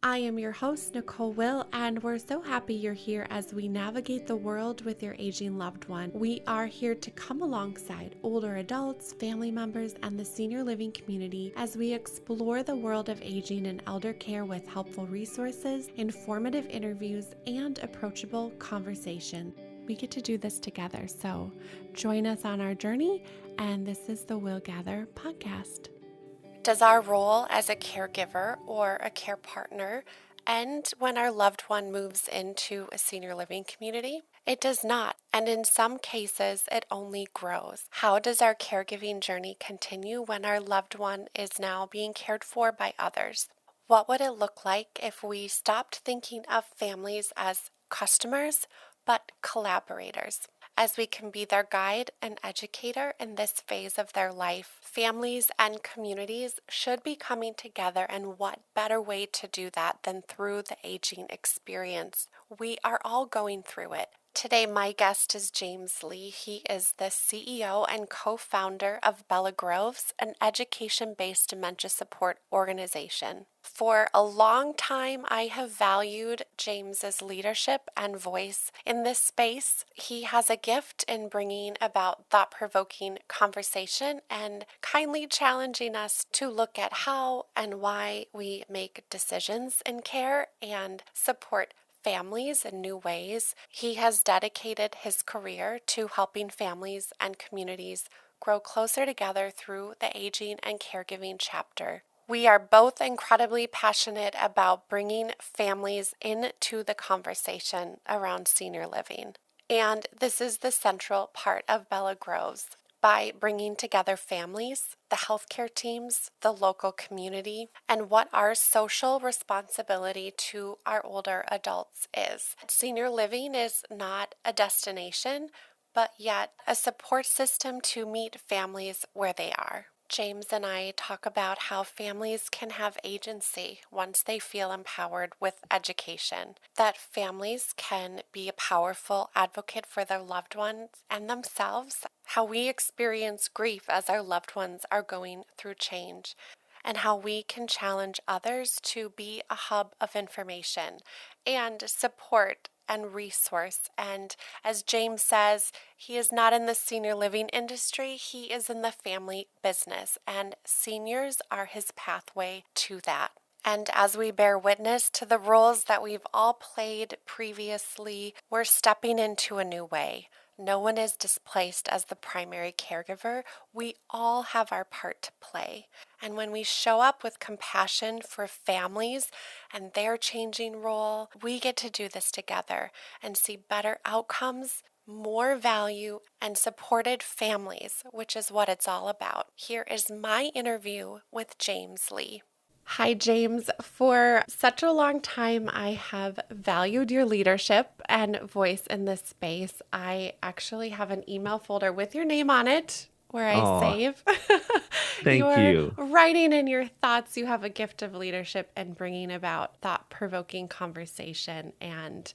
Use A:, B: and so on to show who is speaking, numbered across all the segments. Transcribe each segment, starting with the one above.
A: I am your host, Nicole Will, and we're so happy you're here as we navigate the world with your aging loved one. We are here to come alongside older adults, family members, and the senior living community as we explore the world of aging and elder care with helpful resources, informative interviews, and approachable conversation. We get to do this together, so join us on our journey, and this is the Will Gather podcast. Does our role as a caregiver or a care partner end when our loved one moves into a senior living community? It does not, and in some cases, it only grows. How does our caregiving journey continue when our loved one is now being cared for by others? What would it look like if we stopped thinking of families as customers, but collaborators? As we can be their guide and educator in this phase of their life, families and communities should be coming together, and what better way to do that than through the aging experience? We are all going through it. Today, my guest is James Lee. He is the CEO and co-founder of Bella Groves, an education-based dementia support organization. For a long time, I have valued James's leadership and voice in this space. He has a gift in bringing about thought-provoking conversation and kindly challenging us to look at how and why we make decisions in care and support families in new ways. He has dedicated his career to helping families and communities grow closer together through the aging and caregiving chapter. We are both incredibly passionate about bringing families into the conversation around senior living. And this is the central part of Bella Groves. By bringing together families, the healthcare teams, the local community, and what our social responsibility to our older adults is. Senior living is not a destination, but yet a support system to meet families where they are. James and I talk about how families can have agency once they feel empowered with education, that families can be a powerful advocate for their loved ones and themselves, how we experience grief as our loved ones are going through change, and how we can challenge others to be a hub of information and support and resource. And as James says, he is not in the senior living industry, he is in the family business, and seniors are his pathway to that. And as we bear witness to the roles that we've all played previously, we're stepping into a new way. No one is displaced as the primary caregiver. We all have our part to play. And when we show up with compassion for families and their changing role, we get to do this together and see better outcomes, more value, and supported families, which is what it's all about. Here is my interview with James Lee. Hi, James. For such a long time, I have valued your leadership and voice in this space. I actually have an email folder with your name on it where I
B: Oh,
A: save
B: thank
A: your
B: you.
A: writing and your thoughts. You have a gift of leadership and bringing about thought-provoking conversation. And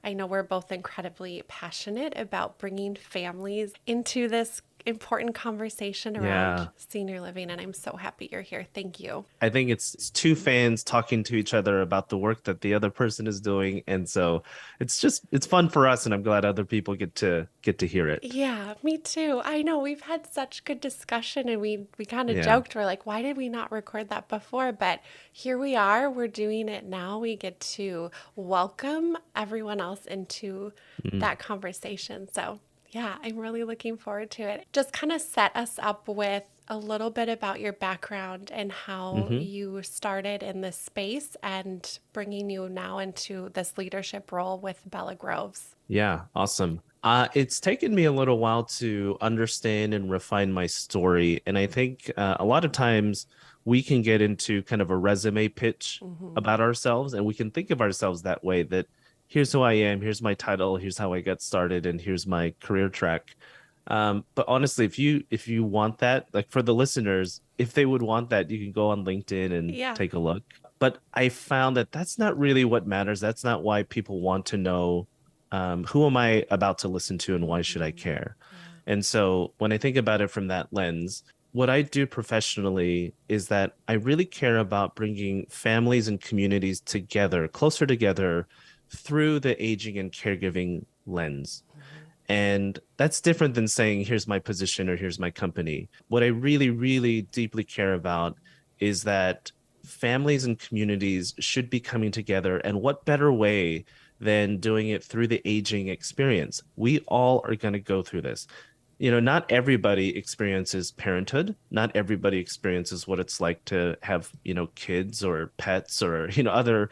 A: I know we're both incredibly passionate about bringing families into this important conversation around
B: Yeah.
A: senior living. And I'm so happy you're here. Thank you.
B: I think it's two fans talking to each other about the work that the other person is doing. And so it's fun for us, and I'm glad other people get to hear it.
A: Yeah, me too. I know we've had such good discussion, and we kind of
B: Yeah.
A: joked, we're like, why did we not record that before? But here we are, we're doing it now. We get to welcome everyone else into
B: Mm.
A: that conversation. So, yeah, I'm really looking forward to it. Just kind of set us up with a little bit about your background and how
B: Hmm.
A: you started in this space and bringing you now into this leadership role with Bella Groves.
B: Yeah, awesome. It's taken me a little while to understand and refine my story. And I think a lot of times we can get into kind of a resume pitch
A: Hmm.
B: about ourselves, and we can think of ourselves that way, that here's who I am, here's my title, here's how I got started, and here's my career track. But honestly, if you want that, like for the listeners, if they would want that, you can go on LinkedIn and
A: Yeah.
B: take a look. But I found that that's not really what matters. That's not why people want to know, who am I about to listen to and why should I
A: Hmm.
B: care?
A: Yeah.
B: And so when I think about it from that lens, what I do professionally is that I really care about bringing families and communities together, closer together through the aging and caregiving lens. And that's different than saying, here's my position or here's my company. What I really, really deeply care about is that families and communities should be coming together. And what better way than doing it through the aging experience? We all are going to go through this. Not everybody experiences parenthood. Not everybody experiences what it's like to have, kids or pets or, other,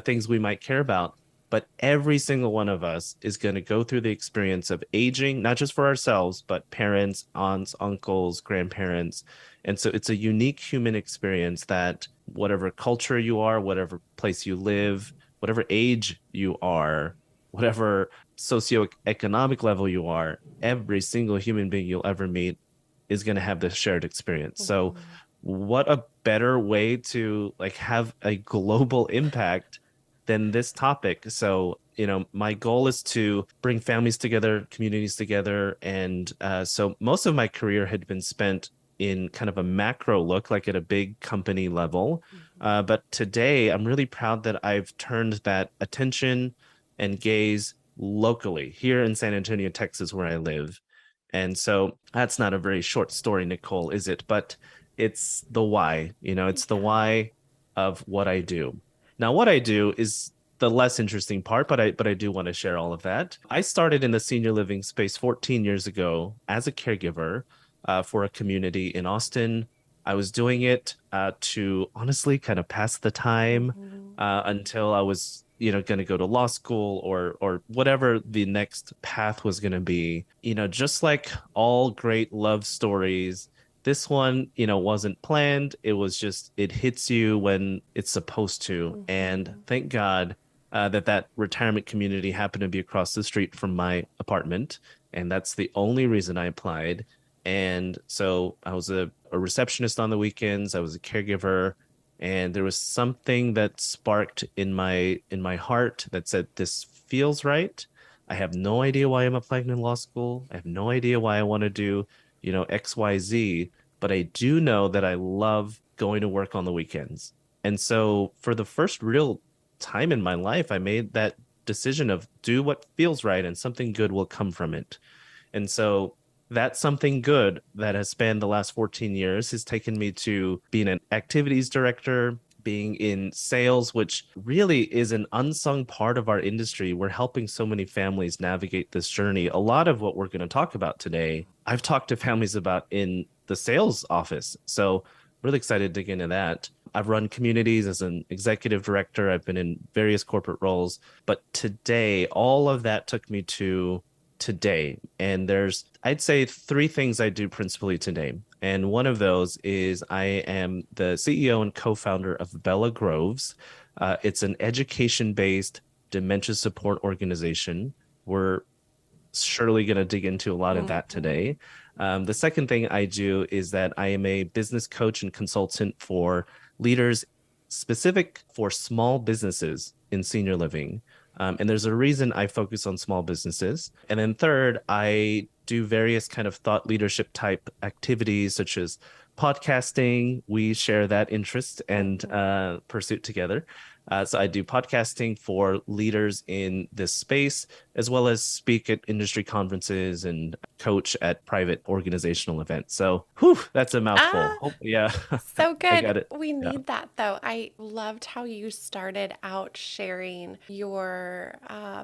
B: things we might care about. But every single one of us is going to go through the experience of aging, not just for ourselves, but parents, aunts, uncles, grandparents. And so it's a unique human experience that whatever culture you are, whatever place you live, whatever age you are, whatever socioeconomic level you are, every single human being you'll ever meet is going to have this shared experience. So what a better way to like have a global impact than this topic. So, my goal is to bring families together, communities together. And so most of my career had been spent in kind of a macro look, like at a big company level. But today, I'm really proud that I've turned that attention and gaze locally here in San Antonio, Texas, where I live. And so that's not a very short story, Nicole, is it? But it's the why, it's the
A: Yeah.
B: why of what I do. Now, what I do is the less interesting part, but I do want to share all of that. I started in the senior living space 14 years ago as a caregiver for a community in Austin. I was doing it to honestly kind of pass the time until I was, going to go to law school or whatever the next path was going to be. Just like all great love stories, this one, wasn't planned. It was just, it hits you when it's supposed to. And thank God that retirement community happened to be across the street from my apartment. And that's the only reason I applied. And so I was a receptionist on the weekends. I was a caregiver. And there was something that sparked in my heart that said, this feels right. I have no idea why I'm applying to law school. I have no idea why I want to do XYZ, but I do know that I love going to work on the weekends. And so for the first real time in my life, I made that decision of do what feels right and something good will come from it. And so that something good that has spanned the last 14 years has taken me to being an activities director, being in sales, which really is an unsung part of our industry. We're helping so many families navigate this journey. A lot of what we're going to talk about today, I've talked to families about in the sales office. So really excited to dig into that. I've run communities as an executive director. I've been in various corporate roles, but today, all of that took me to today. And there's, I'd say, three things I do principally today. And one of those is I am the CEO and co-founder of Bella Groves. It's an education-based dementia support organization. We're surely going to dig into a lot of that today. The second thing I do is that I am a business coach and consultant for leaders specific for small businesses in senior living. And there's a reason I focus on small businesses. And then third, I do various kind of thought leadership type activities such as podcasting. We share that interest and pursuit together. So I do podcasting for leaders in this space, as well as speak at industry conferences and coach at private organizational events. So, that's a mouthful. Yeah,
A: So
B: I got
A: good.
B: it.
A: We
B: Yeah.
A: need that though. I loved how you started out sharing your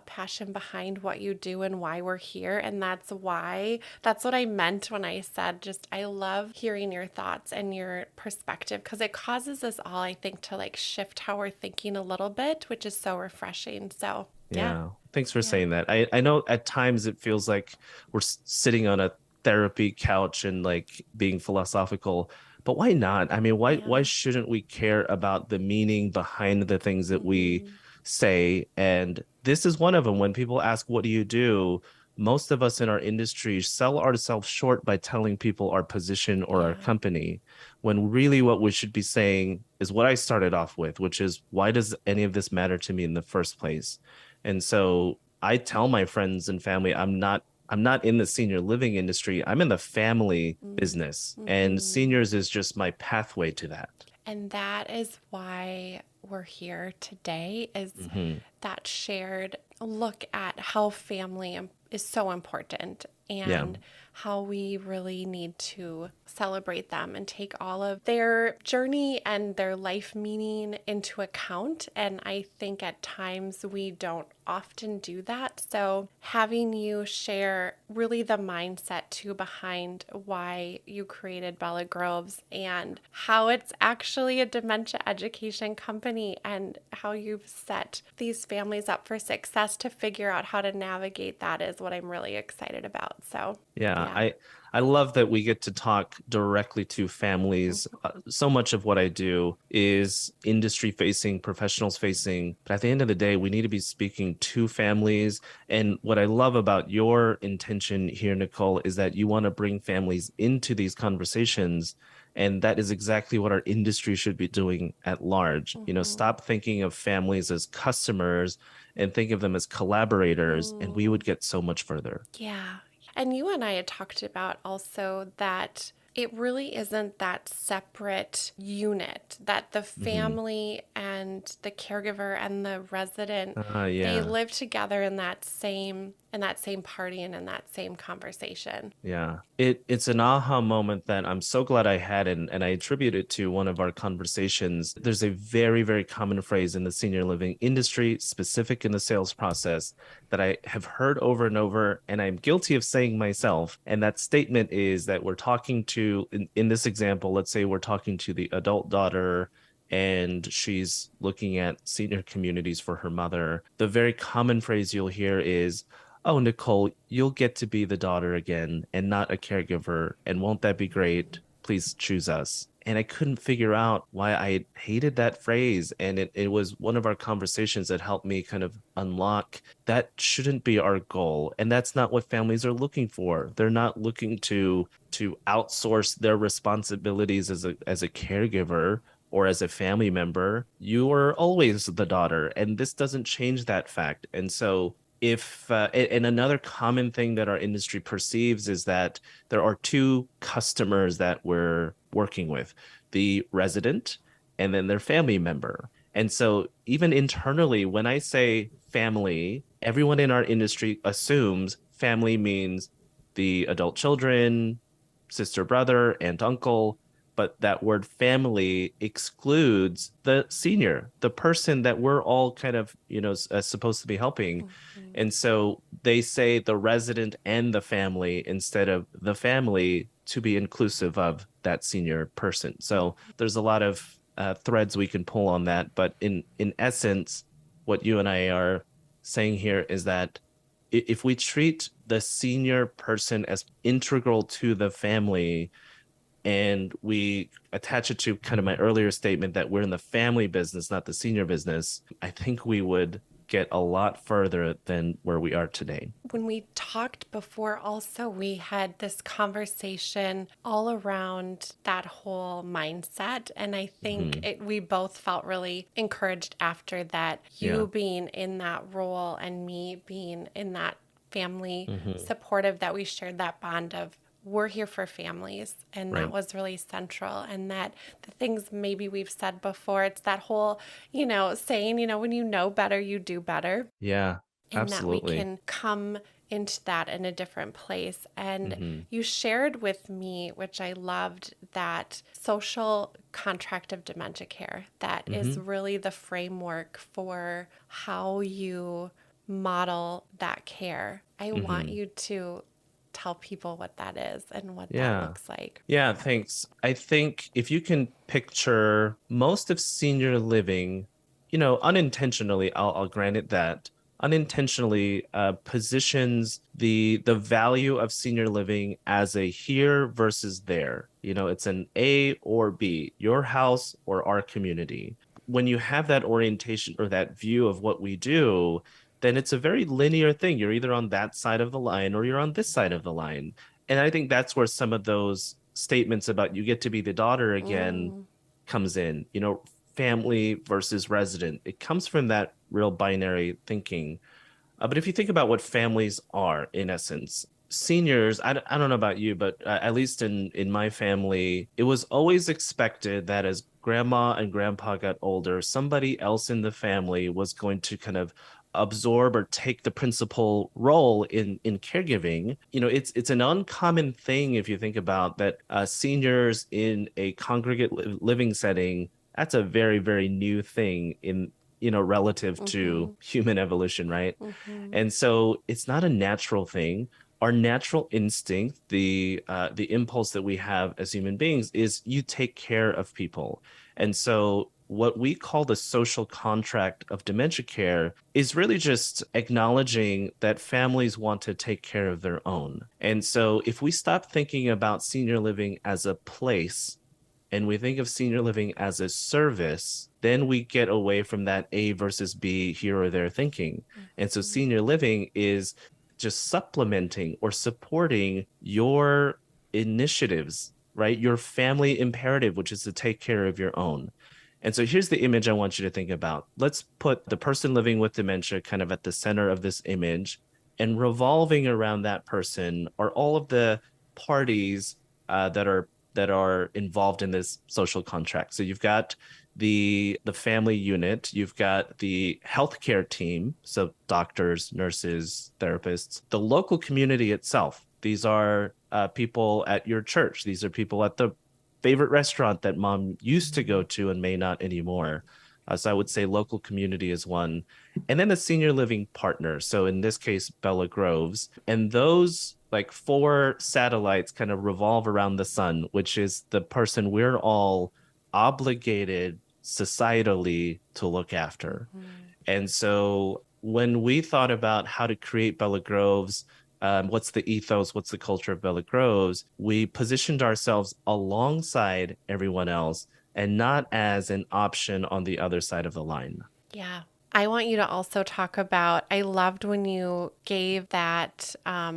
A: passion behind what you do and why we're here. And that's what I meant when I said, just, I love hearing your thoughts and your perspective because it causes us all, I think, to like shift how we're thinking a little bit, which is so refreshing. So, yeah.
B: Yeah. Thanks for
A: Yeah.
B: saying that. I know at times it feels like we're sitting on a therapy couch and like being philosophical, but why not? I mean, why
A: Yeah.
B: shouldn't we care about the meaning behind the things that we say? And this is one of them. When people ask, what do you do? Most of us in our industry sell ourselves short by telling people our position or our
A: Yeah.
B: company, when really what we should be saying is what I started off with, which is, why does any of this matter to me in the first place? And so I tell my friends and family, I'm not I'm not in the senior living industry. I'm in the family business, and
A: Mm-hmm.
B: seniors is just my pathway to that.
A: And that is why we're here today, is
B: Hmm.
A: that shared look at how family is so important,
B: Yeah.
A: and how we really need to celebrate them and take all of their journey and their life meaning into account. And I think at times we don't often do that. So having you share really the mindset too behind why you created Bella Groves and how it's actually a dementia education company, and how you've set these families up for success to figure out how to navigate that is what I'm really excited about. So,
B: Yeah,
A: yeah.
B: I love that we get to talk directly to families. So much of what I do is industry facing, professionals facing, but at the end of the day, we need to be speaking to families. And what I love about your intention here, Nicole, is that you want to bring families into these conversations. And that is exactly what our industry should be doing at large. You know,
A: Mm-hmm.
B: stop thinking of families as customers and think of them as collaborators, and we would get so much further.
A: Yeah. And you and I had talked about also that it really isn't that separate unit, that the
B: Hmm.
A: family and the caregiver and the resident, they
B: Yeah.
A: live together in that same party and in that same conversation.
B: Yeah. It's an aha moment that I'm so glad I had, and I attribute it to one of our conversations. There's a very, very common phrase in the senior living industry, specific in the sales process, that I have heard over and over, and I'm guilty of saying myself. And that statement is that we're talking to, in this example, let's say we're talking to the adult daughter and she's looking at senior communities for her mother. The very common phrase you'll hear is, "Oh, Nicole, you'll get to be the daughter again and not a caregiver. And won't that be great? Please choose us." And I couldn't figure out why I hated that phrase. And it was one of our conversations that helped me kind of unlock that shouldn't be our goal. And that's not what families are looking for. They're not looking to outsource their responsibilities as a caregiver or as a family member. You are always the daughter, and this doesn't change that fact. And so if and another common thing that our industry perceives is that there are two customers that we're working with, the resident and then their family member. And so even internally, when I say family, everyone in our industry assumes family means the adult children, sister, brother, aunt, uncle. But that word family excludes the senior, the person that we're all kind of, supposed to be helping.
A: Mhm.
B: And so they say the resident and the family instead of the family to be inclusive of that senior person. So there's a lot of threads we can pull on that. But in essence, what you and I are saying here is that if we treat the senior person as integral to the family, and we attach it to kind of my earlier statement that we're in the family business, not the senior business, I think we would get a lot further than where we are today.
A: When we talked before, also, we had this conversation all around that whole mindset. And I think
B: Hmm.
A: we both felt really encouraged after that,
B: Yeah.
A: you being in that role and me being in that family
B: Hmm.
A: supportive, that we shared that bond of we're here for families, and that
B: Right.
A: was really central. And that the things maybe we've said before, it's that whole, saying, when you know better, you do better,
B: Yeah.
A: and that we
B: Absolutely.
A: can come into that in a different place. And
B: Hmm.
A: you shared with me, which I loved, that social contract of dementia care, that is
B: Hmm.
A: really the framework for how you model that care. I want
B: Hmm.
A: you to tell people what that is and what that
B: Yeah.
A: looks like.
B: Yeah, thanks. I think if you can picture most of senior living, unintentionally, I'll grant it that unintentionally positions the value of senior living as a here versus there. It's an A or B, your house or our community. When you have that orientation or that view of what we do, then it's a very linear thing. You're either on that side of the line or you're on this side of the line. And I think that's where some of those statements about you get to be the daughter again
A: Mm,
B: comes in, family versus resident. It comes from that real binary thinking. But if you think about what families are, in essence, seniors, I don't know about you, but at least in my family, it was always expected that as grandma and grandpa got older, somebody else in the family was going to kind of absorb or take the principal role in caregiving. It's an uncommon thing if you think about that. Seniors in a congregate living setting, that's a very, very new thing in relative
A: Mm-hmm.
B: to human evolution, right?
A: Mm-hmm.
B: And so it's not a natural thing. Our natural instinct, the impulse that we have as human beings, is you take care of people. And so what we call the social contract of dementia care is really just acknowledging that families want to take care of their own. And so if we stop thinking about senior living as a place and we think of senior living as a service, then we get away from that A versus B here or there thinking. And so
A: Mm-hmm.
B: senior living is just supplementing or supporting your initiatives, right? Your family imperative, which is to take care of your own. And so here's the image I want you to think about. Let's put the person living with dementia kind of at the center of this image, and revolving around that person are all of the parties that are involved in this social contract. So you've got the family unit, you've got the healthcare team, so doctors, nurses, therapists, the local community itself. These are people at your church. These are people at the favorite restaurant that mom used to go to and may not anymore. So I would say local community is one. And then the senior living partner. So in this case, Bella Groves. And those like four satellites kind of revolve around the sun, which is the person we're all obligated societally to look after.
A: Mm-hmm.
B: And so when we thought about how to create Bella Groves, what's the ethos, what's the culture of Bella Groves, we positioned ourselves alongside everyone else and not as an option on the other side of the line.
A: Yeah. I want you to also talk about, I loved when you gave that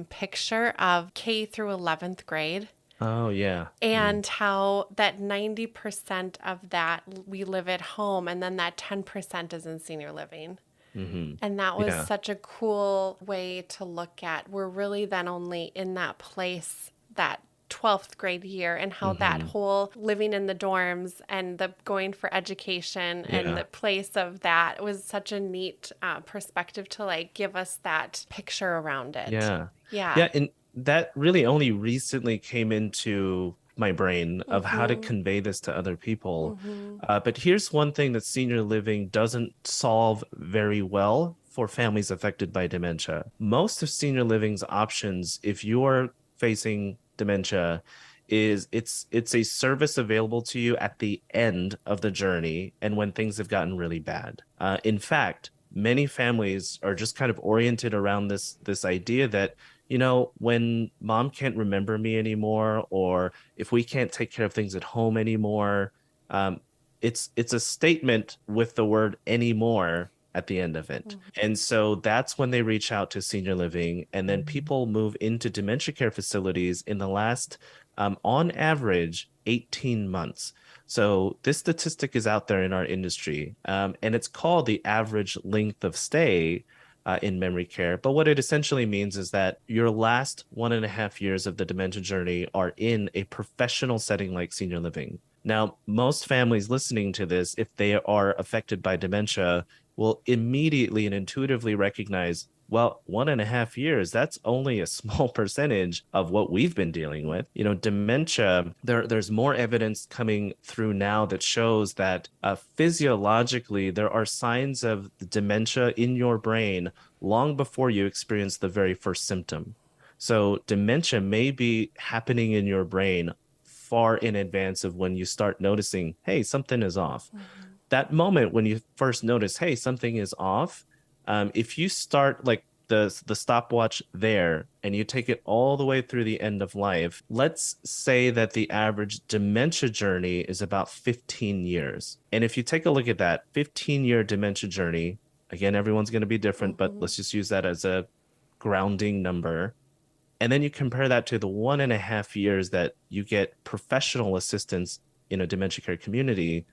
A: picture of K through 11th grade
B: Oh, yeah.
A: and how that 90% of that we live at home and then that 10% is in senior living.
B: Mm-hmm.
A: And that was
B: Yeah.
A: such a cool way to look at. We're really then only in that place that 12th grade year, and how that
B: Mm-hmm.
A: whole living in the dorms and the going for education and
B: Yeah.
A: the place of that was such a neat perspective to like give us that picture around it.
B: Yeah.
A: Yeah.
B: Yeah. And that really only recently came into my brain of how to
A: Mm-hmm.
B: convey this to other people.
A: Mm-hmm.
B: But here's one thing that senior living doesn't solve very well for families affected by dementia. Most of senior living's options, if you're facing dementia, is it's a service available to you at the end of the journey and when things have gotten really bad. In fact, many families are just kind of oriented around this idea that when mom can't remember me anymore, or if we can't take care of things at home anymore, um, it's a statement with the word anymore at the end of it. And so that's when they reach out to senior living. And then people move into dementia care facilities in the last, on average, 18 months. So this statistic is out there in our industry, and it's called the average length of stay in memory care. But what it essentially means is that your last 1.5 years of the dementia journey are in a professional setting like senior living. Now, most families listening to this, if they are affected by dementia, will immediately and intuitively recognize, well, 1.5 years, that's only a small percentage of what we've been dealing with. Dementia, there's more evidence coming through now that shows that physiologically, there are signs of dementia in your brain long before you experience the very first symptom. So dementia may be happening in your brain far in advance of when you start noticing, hey, something is off.
A: Mm-hmm.
B: That moment when you first notice, hey, something is off, if you start like the stopwatch there and you take it all the way through the end of life, let's say that the average dementia journey is about 15 years. And if you take a look at that 15-year dementia journey, again, everyone's going to be different, but
A: Mm-hmm.
B: let's just use that as a grounding number. And then you compare that to the 1.5 years that you get professional assistance in a dementia care community.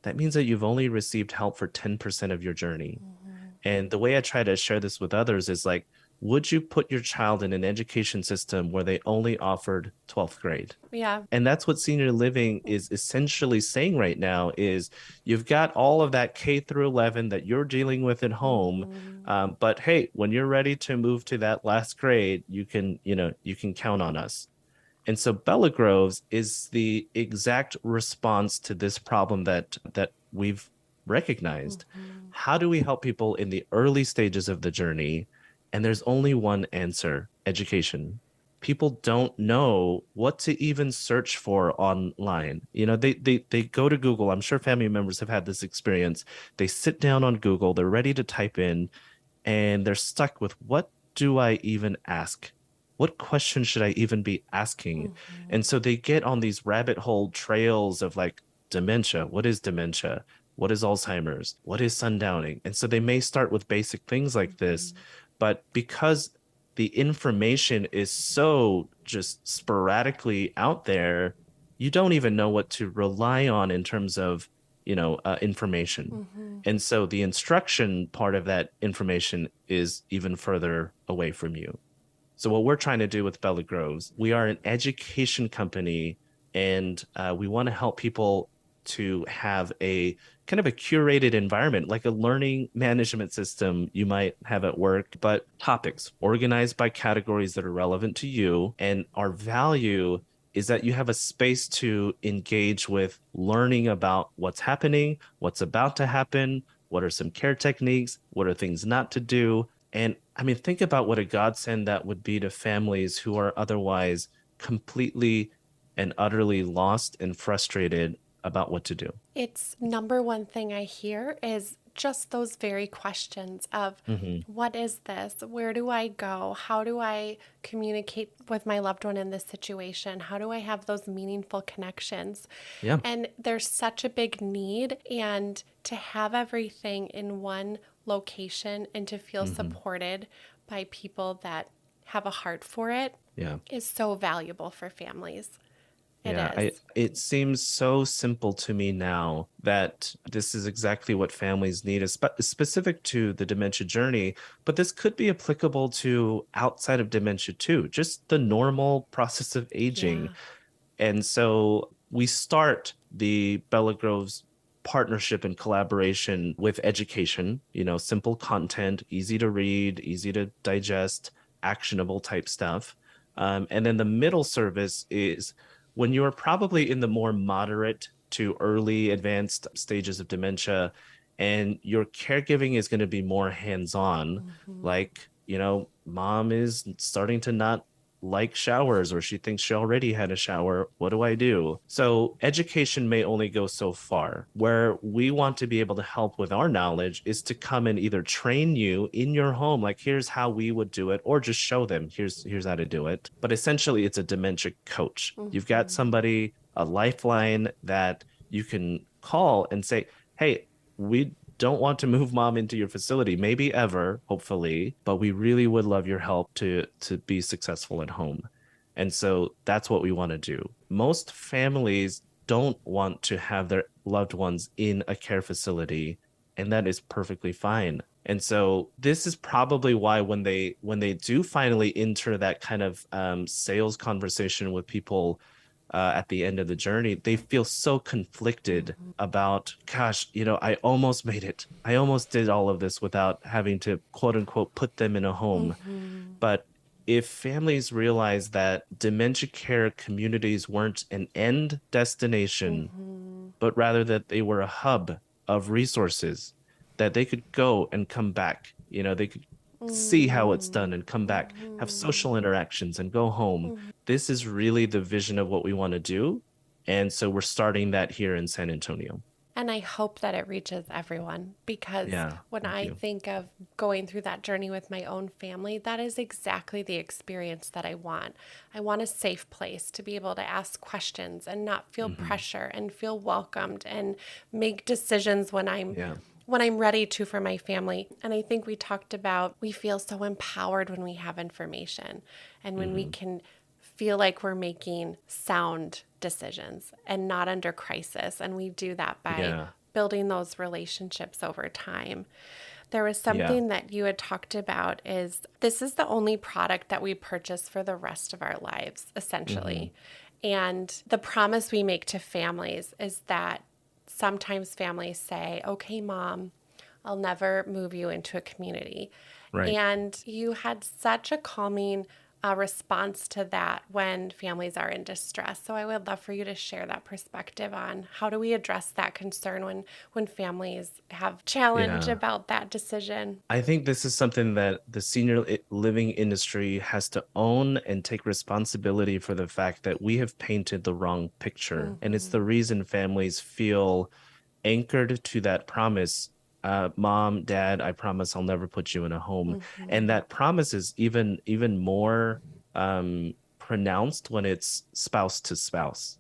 B: That means that you've only received help for 10% of your journey.
A: Mm-hmm.
B: And the way I try to share this with others is like, would you put your child in an education system where they only offered 12th grade?
A: Yeah.
B: And that's what senior living is essentially saying right now is you've got all of that K through 11 that you're dealing with at home.
A: Mhm.
B: But hey, when you're ready to move to that last grade, you can count on us. And so Bella Groves is the exact response to this problem that we've recognized.
A: Mhm.
B: How do we help people in the early stages of the journey? And there's only one answer, education. People don't know what to even search for online. They go to Google. I'm sure family members have had this experience. They sit down on Google, they're ready to type in, and they're stuck with what do I even ask? What question should I even be asking?
A: Mhm.
B: And so they get on these rabbit hole trails of like dementia. What is dementia? What is Alzheimer's? What is sundowning? And so they may start with basic things like this,
A: Mhm.
B: but because the information is so just sporadically out there, you don't even know what to rely on in terms of, information.
A: Mhm.
B: And so the instruction part of that information is even further away from you. So what we're trying to do with Bella Groves, we are an education company, and we want to help people to have a kind of a curated environment, like a learning management system you might have at work, but topics organized by categories that are relevant to you. And our value is that you have a space to engage with learning about what's happening, what's about to happen, what are some care techniques, what are things not to do. And I mean, think about what a godsend that would be to families who are otherwise completely and utterly lost and frustrated about what to do.
A: It's number one thing I hear is just those very questions of
B: Hmm.
A: what is this? Where do I go? How do I communicate with my loved one in this situation? How do I have those meaningful connections?
B: Yeah.
A: And there's such a big need, and to have everything in one location and to feel
B: Hmm.
A: supported by people that have a heart for it
B: Yeah.
A: is so valuable for families. It
B: Yeah,
A: is.
B: it seems so simple to me now that this is exactly what families need, specific to the dementia journey, but this could be applicable to outside of dementia too, just the normal process of aging.
A: Yeah.
B: And so we start the Bella Groves partnership and collaboration with education, simple content, easy to read, easy to digest, actionable type stuff. And then the middle service is when you're probably in the more moderate to early advanced stages of dementia, and your caregiving is going to be more hands-on,
A: Hmm.
B: like, mom is starting to not like showers, or she thinks she already had a shower. What do I do? So education may only go so far. Where we want to be able to help with our knowledge is to come and either train you in your home, like here's how we would do it, or just show them here's how to do it. But essentially it's a dementia coach. You've got
A: Hmm.
B: somebody, a lifeline that you can call and say, hey, we don't want to move mom into your facility, maybe ever, hopefully, but we really would love your help to be successful at home. And so that's what we want to do. Most families don't want to have their loved ones in a care facility, and that is perfectly fine. And so this is probably why when they do finally enter that kind of sales conversation with people at the end of the journey, they feel so conflicted
A: Hmm.
B: about, gosh, I almost made it. I almost did all of this without having to quote unquote put them in a home.
A: Hmm.
B: But if families realize that dementia care communities weren't an end destination,
A: Hmm.
B: but rather that they were a hub of resources, that they could go and come back, they could see how it's done and come back, have
A: Hmm.
B: social interactions and go home.
A: Hmm.
B: This is really the vision of what we want to do. And so we're starting that here in San Antonio.
A: And I hope that it reaches everyone, because
B: Yeah,
A: when
B: thank
A: I
B: you.
A: think of going through that journey with my own family, that is exactly the experience that I want. I want a safe place to be able to ask questions and not feel
B: Hmm.
A: pressure and feel welcomed and make decisions
B: Yeah.
A: when I'm ready to for my family. And I think we talked about we feel so empowered when we have information and when we
B: Hmm.
A: can feel like we're making sound decisions and not under crisis. And we do that by
B: Yeah.
A: building those relationships over time. There was
B: Yeah.
A: something that you had talked about is this is the only product that we purchase for the rest of our lives,
B: Hmm.
A: essentially. And the promise we make to families is that sometimes families say, okay, mom, I'll never move you into a community.
B: Right.
A: And you had such a calming response to that when families are in distress. So I would love for you to share that perspective on how do we address that concern when families have challenge
B: Yeah.
A: about that decision.
B: I think this is something that the living industry has to own and take responsibility for the fact that we have painted the wrong picture. And it's the
A: Mm-hmm.
B: reason families feel anchored to that promise. Mom, dad, I promise I'll never put you in a home. And
A: Mm-hmm.
B: that promise is even more pronounced when it's spouse to spouse.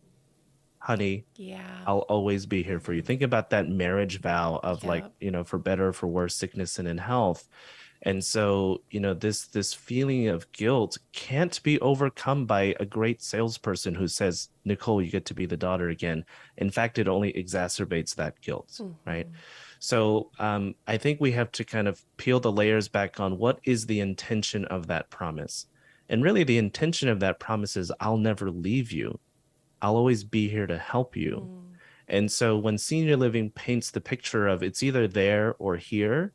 B: Honey,
A: Yeah.
B: I'll always be here for you. Think about that marriage vow of like,
A: Yep.
B: for better, for worse, sickness and in health. And so, this feeling of guilt can't be overcome by a great salesperson who says, Nicole, you get to be the daughter again. In fact, it only exacerbates that guilt, right?
A: Mm-hmm.
B: So, I think we have to kind of peel the layers back on what is the intention of that promise. And really, the intention of that promise is, I'll never leave you. I'll always be here to help you.
A: Mm-hmm.
B: And so when senior living paints the picture of it's either there or here,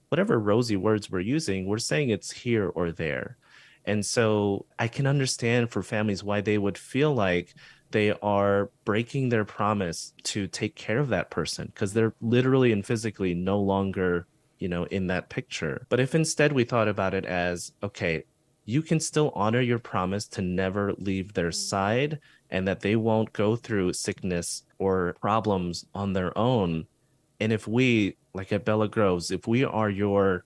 B: whatever rosy words we're using, we're saying it's here or there. And so I can understand for families why they would feel like they are breaking their promise to take care of that person because they're literally and physically no longer, in that picture. But if instead we thought about it as, okay, you can still honor your promise to never leave their side and that they won't go through sickness or problems on their own. And if we, like at Bella Groves, if we are your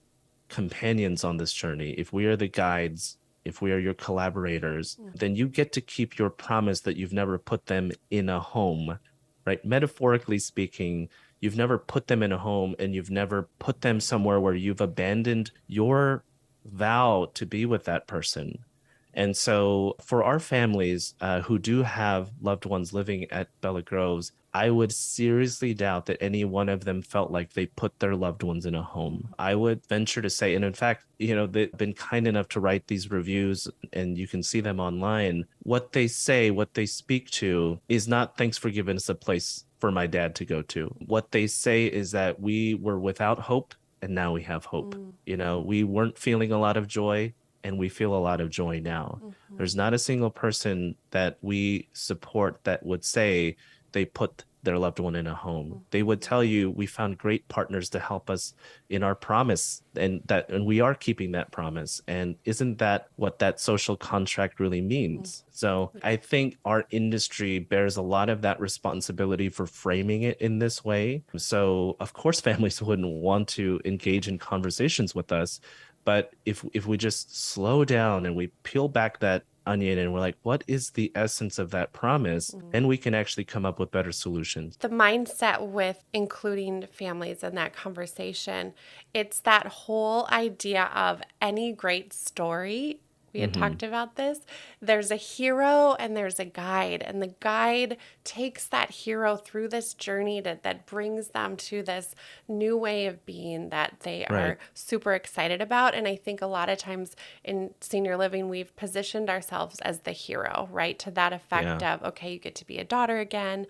B: companions on this journey, if we are the guides, if we are your collaborators,
A: Mm-hmm.
B: then you get to keep your promise that you've never put them in a home, right? Metaphorically speaking, you've never put them in a home and you've never put them somewhere where you've abandoned your vow to be with that person. And so, for our families who do have loved ones living at Bella Groves, I would seriously doubt that any one of them felt like they put their loved ones in a home. I would venture to say, and in fact, they've been kind enough to write these reviews and you can see them online. What they say, what they speak to is not thanks for giving us a place for my dad to go to. What they say is that we were without hope and now we have hope.
A: Mm-hmm.
B: We weren't feeling a lot of joy and we feel a lot of joy now. There's
A: Mm-hmm.
B: not a single person that we support that would say they put their loved one in a home. They would tell you we found great partners to help us in our promise and we are keeping that promise. And isn't that what that social contract really
A: Mm-hmm.
B: means? So I think our industry bears a lot of that responsibility for framing it in this way. So of course families wouldn't want to engage in conversations with us, but if we just slow down and we peel back that onion and we're like, what is the essence of that promise?
A: Mm-hmm.
B: Then we can actually come up with better solutions.
A: The mindset with including families in that conversation, it's that whole idea of any great story. We had
B: Hmm.
A: talked about this. There's a hero and there's a guide, and the guide takes that hero through this journey that brings them to this new way of being that they
B: Right.
A: are super excited about. And I think a lot of times in senior living, we've positioned ourselves as the hero, right? To that effect
B: Yeah.
A: of, okay, you get to be a daughter again.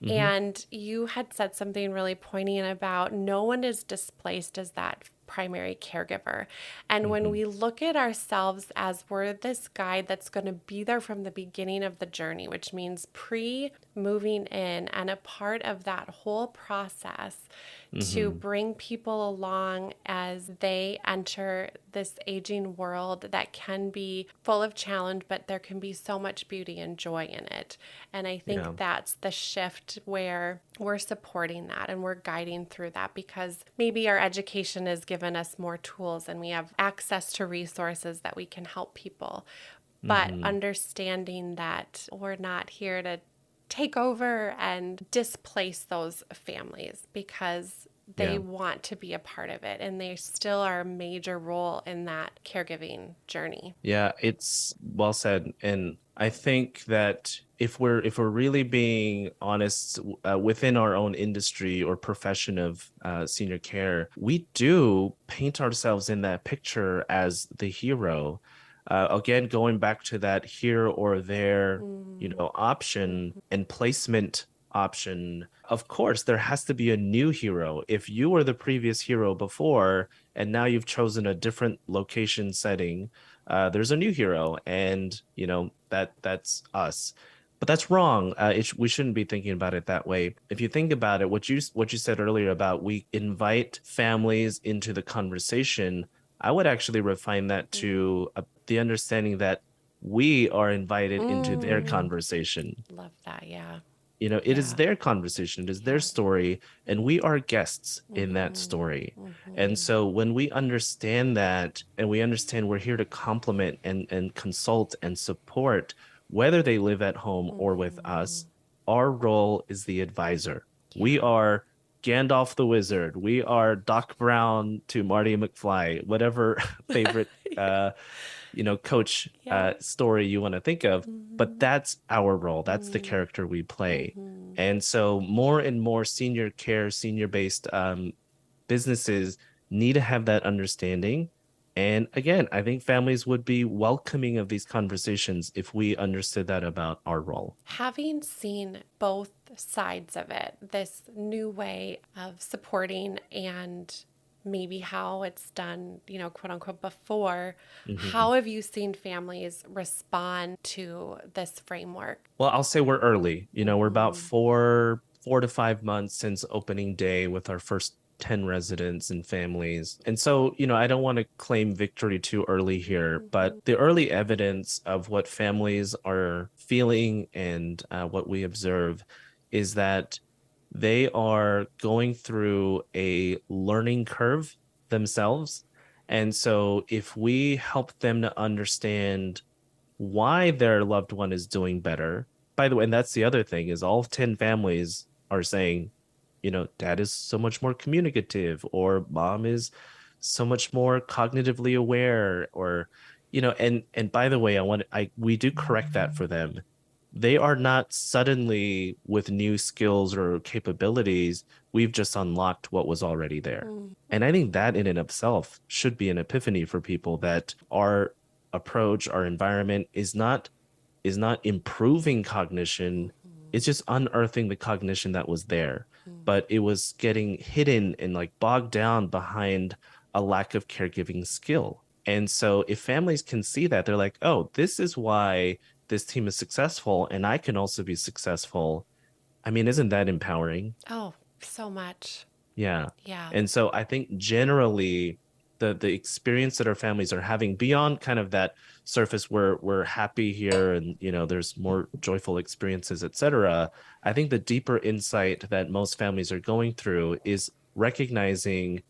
B: Hmm.
A: And you had said something really poignant about no one is displaced as that primary caregiver. And when
B: Hmm.
A: we look at ourselves as we're this guide that's going to be there from the beginning of the journey, which means pre moving in and a part of that whole process to
B: Hmm.
A: bring people along as they enter this aging world that can be full of challenge, but there can be so much beauty and joy in it. And I think
B: Yeah.
A: that's the shift where we're supporting that and we're guiding through that because maybe our education has given us more tools and we have access to resources that we can help people. But
B: Hmm.
A: understanding that we're not here to take over and displace those families because they
B: Yeah.
A: want to be a part of it, and they still are a major role in that caregiving journey.
B: Yeah, it's well said. And I think that if we're really being honest within our own industry or profession of senior care, we do paint ourselves in that picture as the hero. Again, going back to that here or there, option and placement option. Of course, there has to be a new hero. If you were the previous hero before, and now you've chosen a different location setting, there's a new hero, and that's us. But that's wrong. We shouldn't be thinking about it that way. If you think about it, what you said earlier about we invite families into the conversation, I would actually refine that to the understanding that we are invited into their conversation.
A: Love that. Yeah.
B: It is their conversation, it is their story, and we are guests in that story. And so when we understand that, and we understand we're here to complement and consult and support, whether they live at home or with us, our role is the advisor. We are Gandalf the Wizard. We are Doc Brown to Marty McFly, whatever favorite coach story you want to think of. But that's our role. That's the character we play. And so more and more senior care, senior based businesses need to have that understanding. And again, I think families would be welcoming of these conversations if we understood that about our role.
A: Having seen both sides of it, this new way of supporting and maybe how it's done, quote unquote, before, how have you seen families respond to this framework?
B: Well, I'll say we're early. We're about 4 to 5 months since opening day with our first 10 residents and families. And so, I don't want to claim victory too early here, but the early evidence of what families are feeling and what we observe is that they are going through a learning curve themselves. And so if we help them to understand why their loved one is doing better, by the way, and that's the other thing, is all 10 families are saying, dad is so much more communicative, or mom is so much more cognitively aware, or, and by the way, we do correct that for them. They are not suddenly with new skills or capabilities. We've just unlocked what was already there. And I think that in and of itself should be an epiphany for people, that our approach, our environment is not improving cognition. It's just unearthing the cognition that was there, but it was getting hidden and like bogged down behind a lack of caregiving skill. And so if families can see that, they're like, oh, this is why this team is successful, and I can also be successful. I mean, isn't that empowering?
A: Oh, so much.
B: Yeah.
A: Yeah.
B: And so I think generally the experience that our families are having, beyond kind of that surface where we're happy here and there's more joyful experiences, etc., I think the deeper insight that most families are going through is recognizing,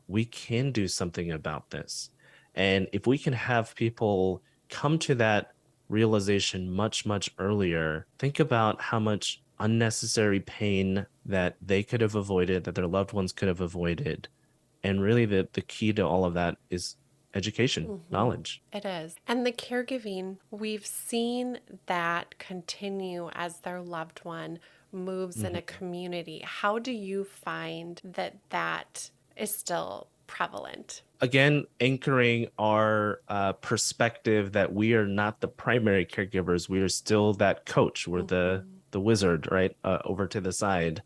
B: we can do something about this. And if we can have people come to that realization much, much earlier, think about how much unnecessary pain that they could have avoided, that their loved ones could have avoided. And really the key to all of that is education, knowledge.
A: It is. And the caregiving, we've seen that continue as their loved one moves in a community. How do you find that is still prevalent?
B: Again, anchoring our perspective that we are not the primary caregivers. We are still that coach. We're the wizard, right? Over to the side.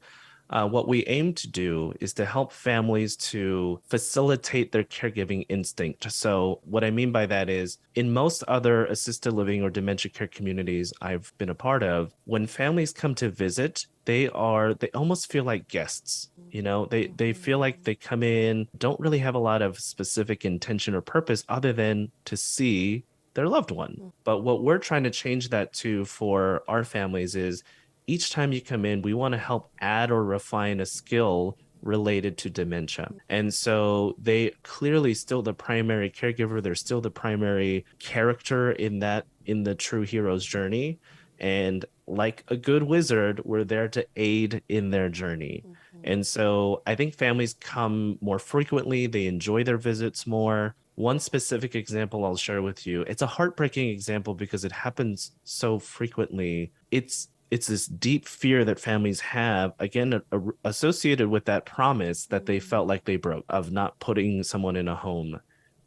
B: What we aim to do is to help families to facilitate their caregiving instinct. So what I mean by that is, in most other assisted living or dementia care communities I've been a part of, when families come to visit, they almost feel like guests. They feel like they come in, don't really have a lot of specific intention or purpose other than to see their loved one. But what we're trying to change that to for our families is, each time you come in, we want to help add or refine a skill related to dementia. And so they clearly still the primary caregiver, they're still the primary character in the true hero's journey. And like a good wizard, we're there to aid in their journey. And so I think families come more frequently, they enjoy their visits more. One specific example I'll share with you. It's a heartbreaking example because it happens so frequently. It's this deep fear that families have, again, associated with that promise that they felt like they broke of not putting someone in a home.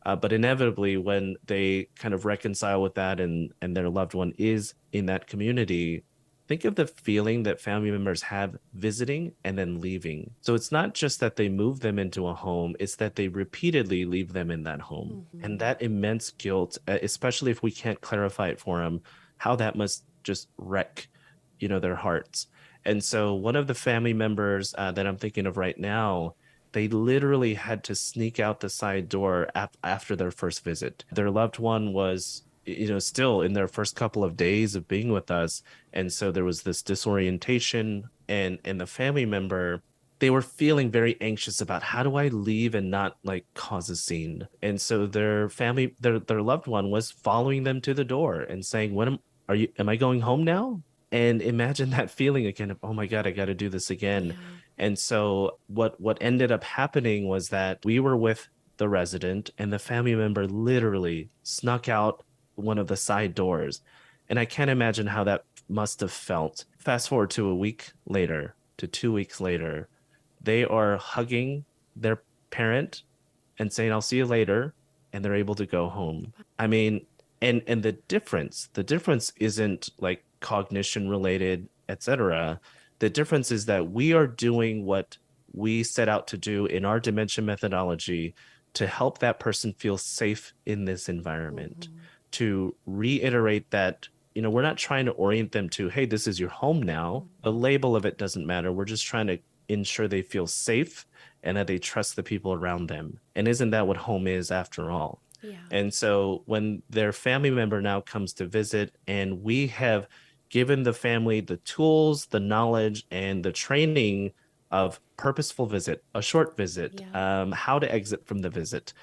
B: But inevitably, when they kind of reconcile with that and their loved one is in that community, think of the feeling that family members have visiting and then leaving. So it's not just that they move them into a home, it's that they repeatedly leave them in that home. And that immense guilt, especially if we can't clarify it for them, how that must just wreck, their hearts. And so one of the family members that I'm thinking of right now, they literally had to sneak out the side door after their first visit. Their loved one was, still in their first couple of days of being with us. And so there was this disorientation, and the family member, they were feeling very anxious about how do I leave and not like cause a scene. And so their loved one was following them to the door and saying, am I going home now? And imagine that feeling again of, oh my God, I got to do this again.
A: Yeah.
B: And so what ended up happening was that we were with the resident, and the family member literally snuck out one of the side doors. And I can't imagine how that must have felt. Fast forward to a week later, to 2 weeks later, they are hugging their parent and saying, I'll see you later. And they're able to go home. I mean, and the difference isn't like cognition related, etc. The difference is that we are doing what we set out to do in our dementia methodology to help that person feel safe in this environment, to reiterate that, we're not trying to orient them to, hey, this is your home now. The label of it doesn't matter. We're just trying to ensure they feel safe and that they trust the people around them. And isn't that what home is after all?
A: Yeah.
B: And so when their family member now comes to visit, and we have given the family the tools, the knowledge, and the training of purposeful visit, a short visit,
A: Yeah.
B: how to exit from the visit.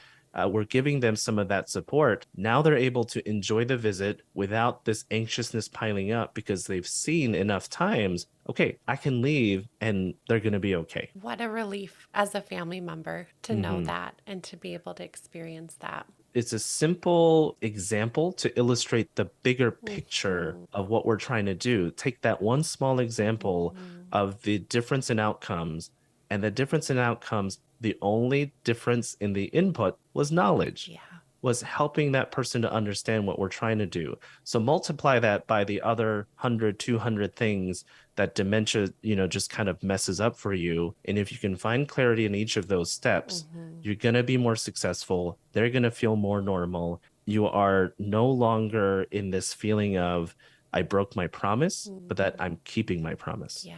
B: We're giving them some of that support. Now they're able to enjoy the visit without this anxiousness piling up because they've seen enough times, okay, I can leave and they're going to be okay.
A: What a relief as a family member to know
B: Mhm.
A: that and to be able to experience that.
B: It's a simple example to illustrate the bigger picture
A: Mhm.
B: of what we're trying to do. Take that one small example
A: Mhm.
B: of the difference in outcomes, and the difference in outcomes, the only difference in the input was knowledge,
A: Yeah.
B: was helping that person to understand what we're trying to do. So multiply that by the other 100, 200 things that dementia, just kind of messes up for you. And if you can find clarity in each of those steps,
A: Mhm.
B: you're going to be more successful. They're going to feel more normal. You are no longer in this feeling of, I broke my promise, but that
A: Mhm.
B: I'm keeping my promise.
A: Yeah.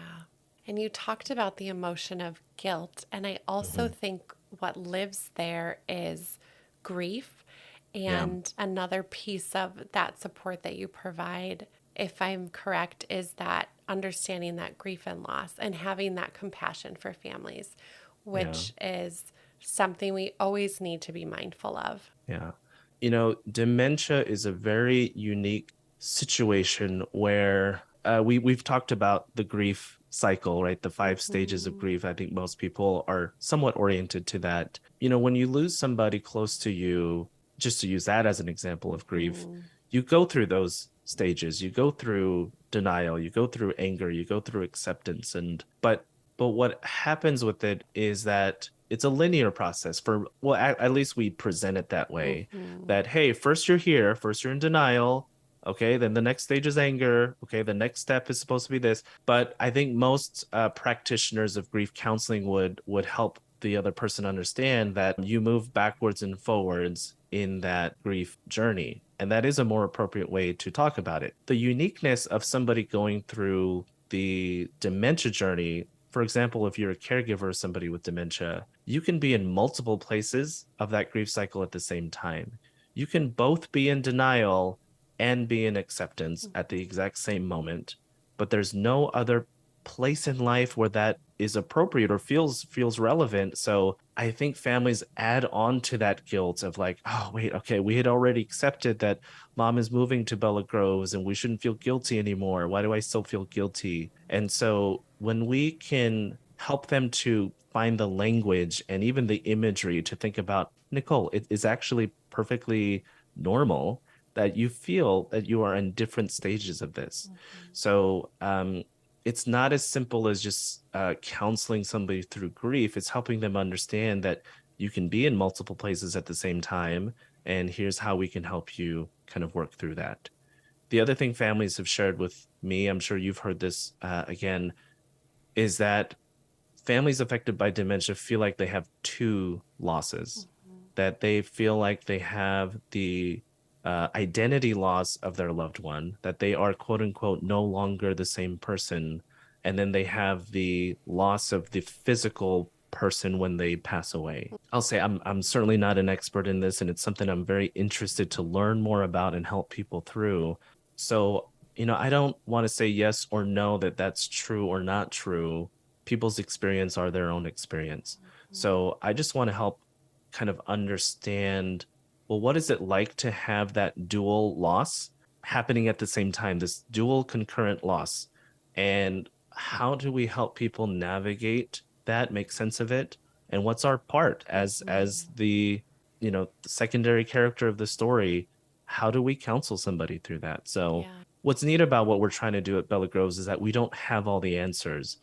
A: And you talked about the emotion of guilt. And I also
B: Mhm.
A: think what lives there is grief.
B: Yeah.
A: And another piece of that support that you provide, if I'm correct, is that understanding that grief and loss and having that compassion for families,
B: Yeah.
A: which is something we always need to be mindful of.
B: Yeah. Dementia is a very unique situation where we've talked about the grief cycle, right? The 5 stages of
A: Mhm.
B: grief. I think most people are somewhat oriented to that. When you lose somebody close to you, just to use that as an example of grief,
A: Mhm.
B: you go through those stages. You go through denial, you go through anger, you go through acceptance, but what happens with it is that it's a linear process for, well, at least we present it that way,
A: Mhm.
B: that, hey, first you're here, first you're in denial. Okay, then the next stage is anger. Okay, the next step is supposed to be this. But I think most practitioners of grief counseling would help the other person understand that you move backwards and forwards in that grief journey. And that is a more appropriate way to talk about it. The uniqueness of somebody going through the dementia journey, for example, if you're a caregiver of somebody with dementia, you can be in multiple places of that grief cycle at the same time. You can both be in denial and be in acceptance at the
A: Mhm.
B: exact same moment, but there's no other place in life where that is appropriate or feels relevant. So I think families add on to that guilt of like, oh wait, okay, we had already accepted that mom is moving to Bella Groves and we shouldn't feel guilty anymore. Why do I still feel guilty? And so when we can help them to find the language and even the imagery to think about, Nicole, it is actually perfectly normal that you feel that you are in different stages of this. So it's not as simple as just counseling somebody through grief. It's helping them understand that you can be in multiple places at the same time, and here's how we can help you kind of work through that. The other thing families have shared with me, I'm sure you've heard this again, is that families affected by dementia feel like they have two losses, that they feel like they have the identity loss of their loved one, that they are quote unquote no longer the same person. And then they have the loss of the physical person when they pass away. I'll say I'm certainly not an expert in this, and it's something I'm very interested to learn more about and help people through. So, I don't want to say yes or no that that's true or not true. People's experience are their own experience. So I just want to help kind of understand, well, what is it like to have that dual loss happening at the same time, this dual concurrent loss? And how do we help people navigate that, make sense of it? And what's our part as the, the secondary character of the story? How do we counsel somebody through that? So
A: Yeah.
B: what's neat about what we're trying to do at Bella Groves is that we don't have all the answers,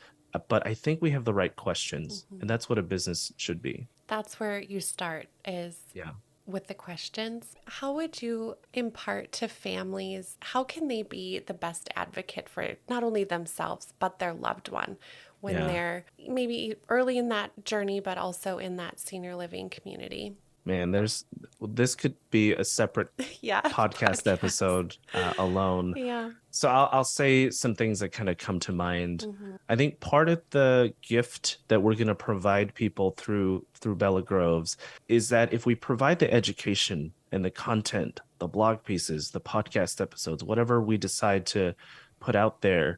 B: but I think we have the right questions, and that's what a business should be.
A: That's where you start is
B: Yeah.
A: with the questions. How would you impart to families, how can they be the best advocate for not only themselves, but their loved one when
B: Yeah.
A: they're maybe early in that journey, but also in that senior living community?
B: Man, this could be a separate
A: Yeah,
B: podcast
A: podcast.
B: episode alone.
A: Yeah.
B: So I'll say some things that kind of come to mind. I think part of the gift that we're going to provide people through Bella Groves is that if we provide the education and the content, the blog pieces, the podcast episodes, whatever we decide to put out there,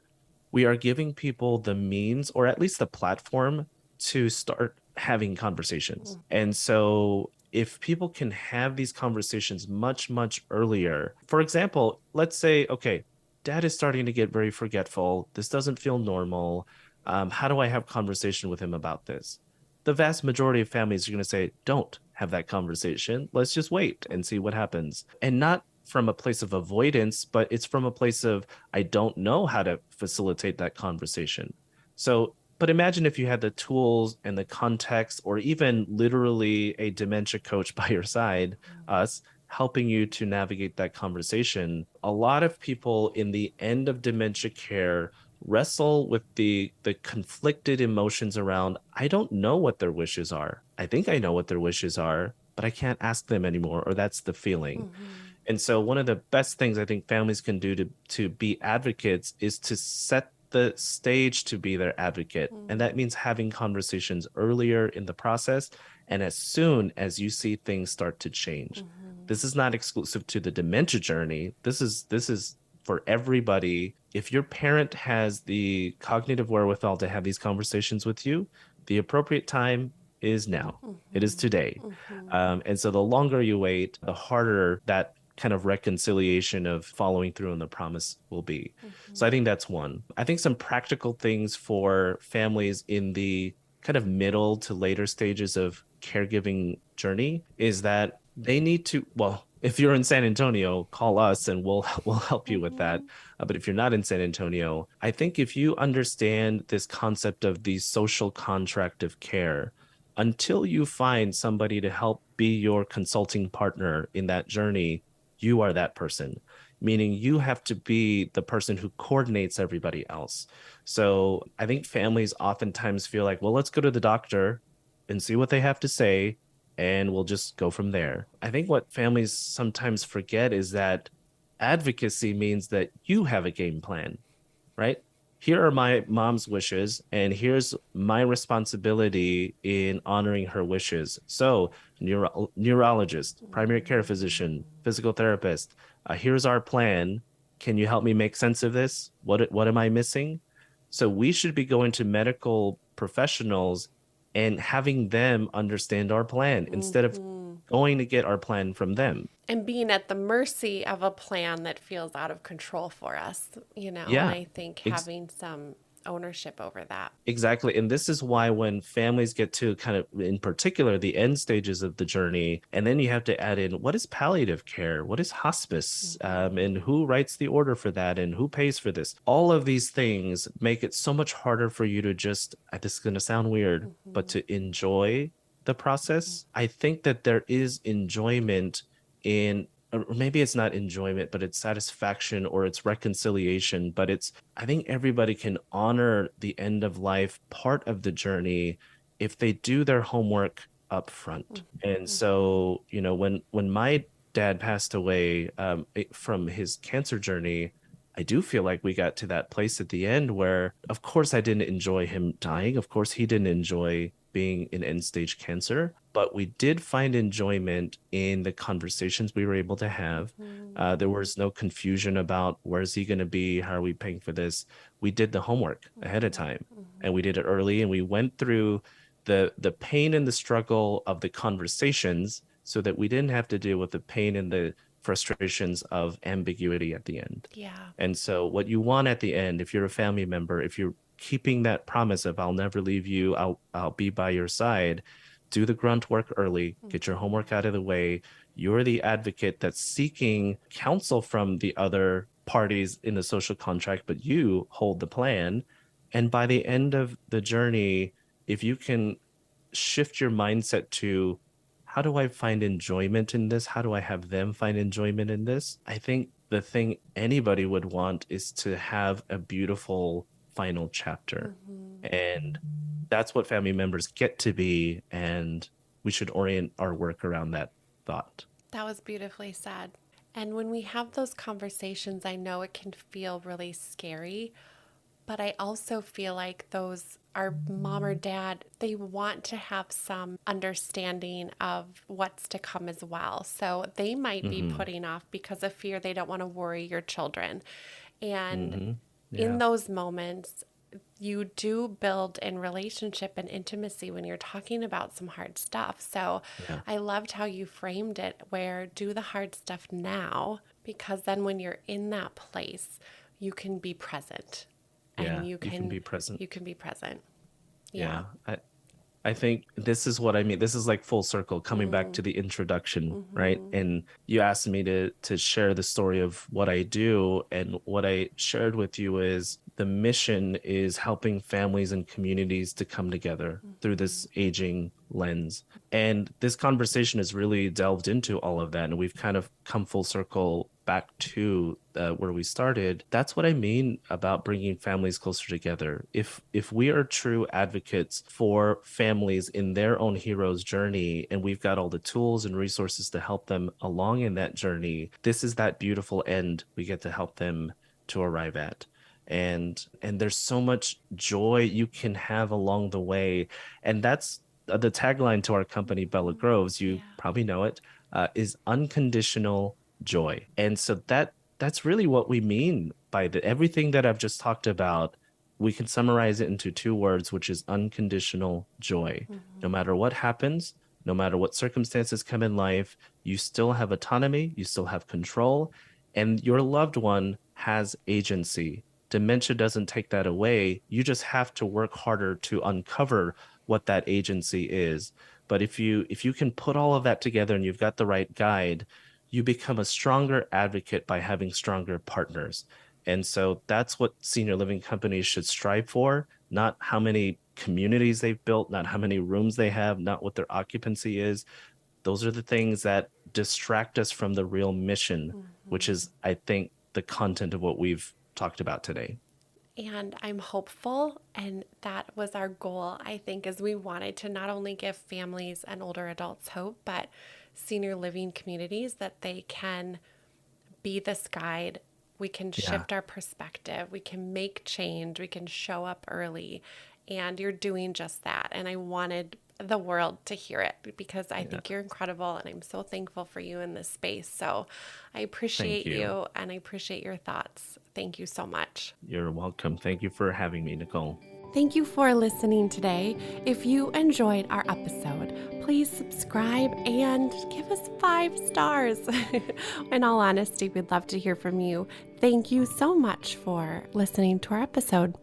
B: we are giving people the means or at least the platform to start having conversations. And so if people can have these conversations much, much earlier, for example, let's say, okay, dad is starting to get very forgetful. This doesn't feel normal. How do I have conversation with him about this? The vast majority of families are going to say, don't have that conversation. Let's just wait and see what happens. And not from a place of avoidance, but it's from a place of, I don't know how to facilitate that conversation. So, but imagine if you had the tools and the context, or even literally a dementia coach by your side, us helping you to navigate that conversation. A lot of people in the end of dementia care wrestle with the conflicted emotions around, I don't know what their wishes are. I think I know what their wishes are, but I can't ask them anymore, or that's the feeling. And so one of the best things I think families can do to be advocates is to set the stage to be their advocate. And that means having conversations earlier in the process and as soon as you see things start to change. This is not exclusive to the dementia journey. This is for everybody. If your parent has the cognitive wherewithal to have these conversations with you, the appropriate time is now. It is today. And so the longer you wait, the harder that kind of reconciliation of following through on the promise will be. So I think that's one. I think some practical things for families in the kind of middle to later stages of caregiving journey is that they need to, well, if you're in San Antonio, call us and we'll help you with that. But if you're not in San Antonio, I think if you understand this concept of the social contract of care, until you find somebody to help be your consulting partner in that journey, you are that person, meaning you have to be the person who coordinates everybody else. So I think families oftentimes feel like, well, let's go to the doctor and see what they have to say, and we'll just go from there. I think what families sometimes forget is that advocacy means that you have a game plan, right? Here are my mom's wishes, and here's my responsibility in honoring her wishes. So, neurologist, primary care physician, physical therapist, here's our plan. Can you help me make sense of this? What am I missing? So, we should be going to medical professionals and having them understand our plan instead of going to get our plan from them.
A: And being at the mercy of a plan that feels out of control for us, and
B: Yeah.
A: I think
B: Ex-
A: having some ownership over that.
B: Exactly. And this is why when families get to kind of, in particular, the end stages of the journey, and then you have to add in what is palliative care? What is hospice? And who writes the order for that? And who pays for this? All of these things make it so much harder for you to just, this is going to sound weird, but to enjoy the process. I think that there is enjoyment in, or maybe it's not enjoyment, but it's satisfaction or it's reconciliation. But I think everybody can honor the end of life part of the journey if they do their homework up front. And so, when my dad passed away from his cancer journey, I do feel like we got to that place at the end where, of course, I didn't enjoy him dying. Of course, he didn't enjoy being in end stage cancer, but we did find enjoyment in the conversations we were able to have. There was no confusion about where's he going to be? How are we paying for this? We did the homework ahead of time, and we did it early, and we went through the pain and the struggle of the conversations so that we didn't have to deal with the pain and the frustrations of ambiguity at the end.
A: Yeah.
B: And so what you want at the end, if you're a family member, if you're keeping that promise of I'll never leave you, I'll be by your side, do the grunt work early, get your homework out of the way. You're the advocate that's seeking counsel from the other parties in the social contract, but you hold the plan. And by the end of the journey, if you can shift your mindset to how do I find enjoyment in this? How do I have them find enjoyment in this? I think the thing anybody would want is to have a beautiful final chapter. And that's what family members get to be. And we should orient our work around that thought.
A: That was beautifully said. And when we have those conversations, I know it can feel really scary, but I also feel like our mom or dad, they want to have some understanding of what's to come as well. So they might be putting off because of fear. They don't want to worry your children. And in those moments, you do build in relationship and intimacy when you're talking about some hard stuff. So I loved how you framed it, where do the hard stuff now, because then when you're in that place, you can be present. And you can be present. You can be present.
B: Yeah. I think this is what I mean. This is like full circle, coming back to the introduction, right? And you asked me to share the story of what I do. And what I shared with you is the mission is helping families and communities to come together through this aging lens. And this conversation has really delved into all of that. And we've kind of come full circle back to where we started. That's what I mean about bringing families closer together. If we are true advocates for families in their own hero's journey, and we've got all the tools and resources to help them along in that journey, this is that beautiful end we get to help them to arrive at. And there's so much joy you can have along the way. And that's the tagline to our company, Bella Groves, you probably know it, is unconditional joy. And so that's really what we mean by everything that I've just talked about. We can summarize it into two words, which is unconditional joy. No matter what happens, no matter what circumstances come in life, you still have autonomy, you still have control, and your loved one has agency. Dementia doesn't take that away. You just have to work harder to uncover what that agency is. But if you can put all of that together and you've got the right guide, you become a stronger advocate by having stronger partners. And so that's what senior living companies should strive for, not how many communities they've built, not how many rooms they have, not what their occupancy is. Those are the things that distract us from the real mission, which is, I think, the content of what we've talked about today.
A: And I'm hopeful, and that was our goal, I think, is we wanted to not only give families and older adults hope, but senior living communities that they can be this guide. We can shift our perspective. We can make change. We can show up early. And you're doing just that. And I wanted the world to hear it because I think you're incredible. And I'm so thankful for you in this space. So I appreciate you and I appreciate your thoughts. Thank you so much.
B: You're welcome. Thank you for having me, Nicole.
A: Thank you for listening today. If you enjoyed our episode, please subscribe and give us 5 stars. In all honesty, we'd love to hear from you. Thank you so much for listening to our episode.